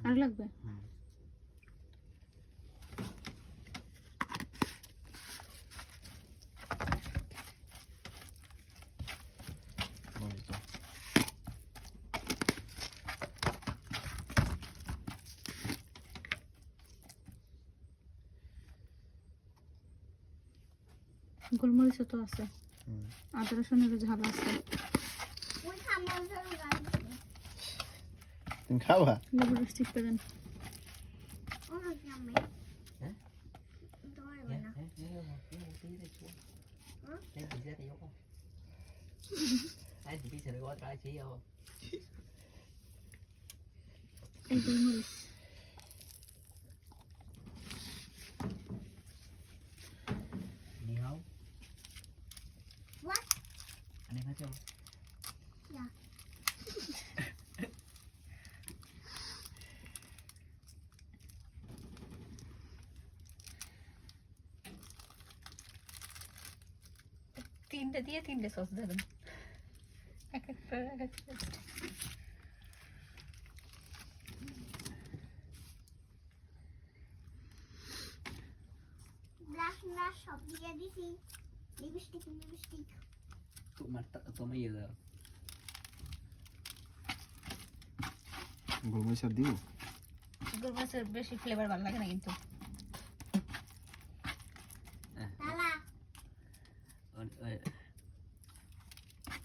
আর লাগবে গোলমরিচ তো আছে আদা রসুনের ঝাল আছে তুমি খাবা লেবু রস চিপে দেন এই গোলমরিচ তিনটা দিয়ে তিনটে সস দেবেন এক একটা সব দিয়ে দিছি লিপস্টিক তোমার ইয়ে দাও গোলমরিচ আর দিও গোলমরিচের বেশি ফ্লেভার ভালো লাগে না কিন্তু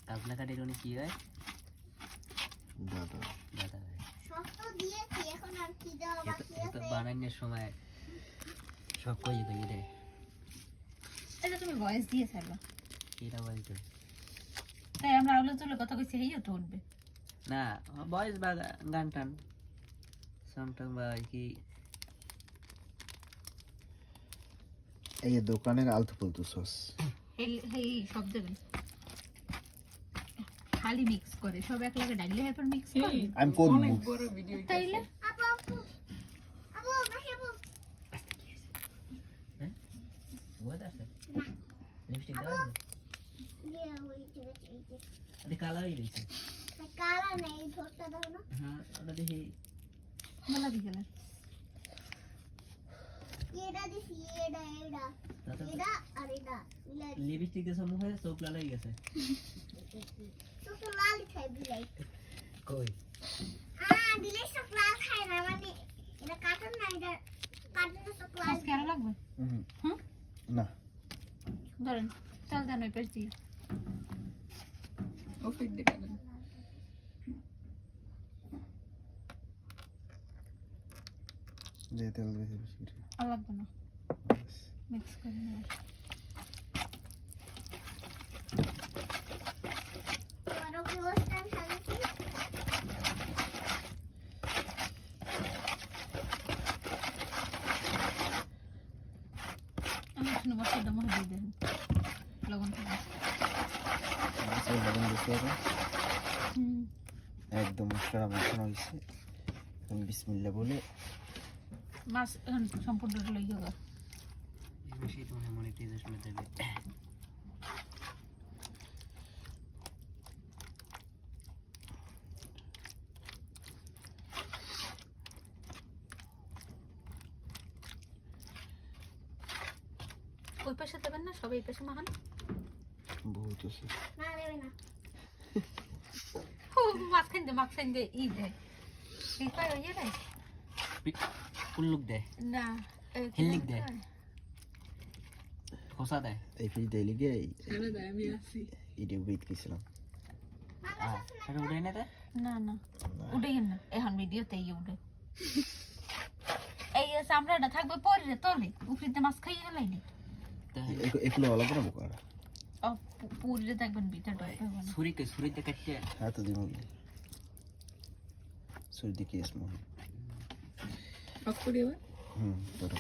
কাতলা কাটির অনেক কি হয় দাদা দাদা হয় সব তো দিয়েছি এখন আর কি দেওয়া বাকি আছে বানানোর সময় সব কই কই রে এটা তুমি ভয়েস দিয়ে ছাড়বা এটা বলতো তাই আমরা আলো চলে কথা কইছি হেইও তো উঠবে না ভয়েস বা গান টান সামটাং বা কি এই দোকানের আলতু ফালতু সস হেই সব দেবেন খালি মিক্স করে সব এক লাগে ডাইলে এরপর মিক্স করে আমি করব তাইলে আপু বাসি আপু ওয়াদ আছে লিপস্টিক দাও দিয়ে ওই ঠিক আছে আরে কালা হয়ে গেছে কালা নেই ঠোঁটটা দাও না হ্যাঁ ওটা দেখি গোলাপি কালার এটা দিছি এটা আর এটা লিপস্টিক দিয়ে সময় হয় চোখ লাল হয়ে গেছে তো লাল খাই বিলাই কই দিলে সব লাল খায় না মানে এটা কাটন না এটা কাটলে সব লাল আজকে আরো লাগবে হুম না ধরেন চাল দেন ওই পাশ দিয়ে ও ফিট দিয়ে দেন যে তেল বেশি বেশি আর লাগবে না মিক্স করে নিয়ে আরো ক্লোজটা খাইছি আমি শুনে মশলাটা মনে দিয়ে দেন লবণ থেকে সেই লবণ বেশি হবে হুম একদম মশলা মাখানো হয়েছে এখন বিসমিল্লাহ বলে মাছ এখন সম্পূর্ণটা লই যাবে বেশি তো মনিটাইজেশন দেবে ওই পাশে দেবেন না সবাই পাশে মাখান বহুত আছে না দেবে না ও মাঝখান দিয়ে ই দেয় এই পায় ইয়ে দেয় কুল্লুক দে না হিল্লিক দেয় খোসা দেয় এই ফ্রিজ দেয় লিগে আরে দেয় আমি আসি ইডি উইথ গেছিলাম এটা উঠে না দেয় না না উঠেই না এখন ভিডিওতে ইয়ে উঠে এই চামড়াটা থাকবে পরে তলে উপরিতে মাছ খাইয়ে গেলাইনি এগুলো আলাদা না বোকারা পুরে থাকবেন ভিতরটা ছুরিতে কাটতে হাতে দিব সুই দিকে এসমো অফ করি এবার ধরো